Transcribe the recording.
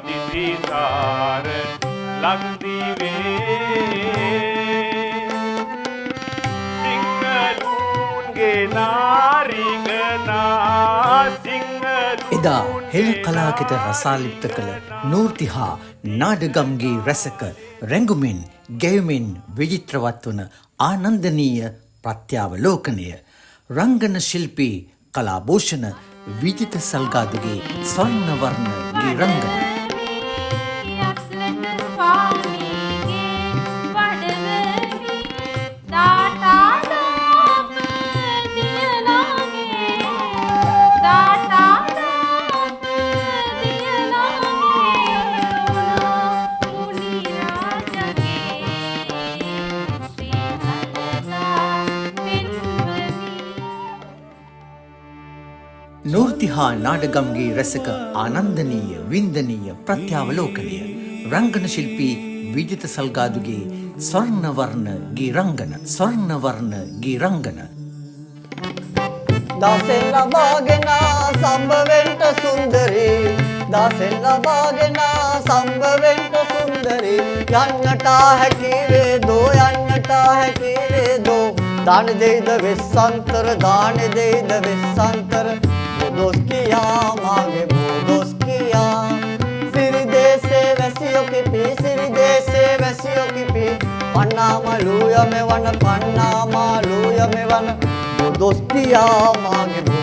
දිසිසාර ලක්දිවේ සිංහලුන්ගේ නාරිගනා එදා හෙළ කලාකෙත රසාලිප්ත කළ නූර්තිහා නාඩගම්ගේ රැසක රැඟුමින් ගැයුමින් විචිත්‍රවත් වන ආනන්දනීය ප්‍රත්‍යාවලෝකනය රංගන ශිල්පී කලාභූෂණ විජිත සල්ගාදුගේ ස්වර්ණවර්ණ ගී රංගන නූර්තිහා නාඩගම්ගේ රැසක ආනන්දනීය වින්දනීය ප්‍රත්‍යාවලෝකනය රංගන ශිල්පී විජිත සල්ගාදුගේ ස්වර්ණවර්ණ ගී රංගන දාසෙන් ලබාගෙන සම්භවෙන්ට සුන්දරී දාසෙන් ලබාගෙන සම්භවෙන්ට සුන්දරී යන්නට හැකිවේ දෝ යන්නට හැකිවේ දෝ දාන දෙයිද වෙස්සන්තර දාන දෙයිද වෙස්සන්තර බොදොස් කියා මාගේ බොදොස් කියා සිරි දේශේ වැසියෝ කිපි සිරි දේශේ වැසියෝ කිපි පන්නාමලුය මෙවන බොදොස් කියා මාගේ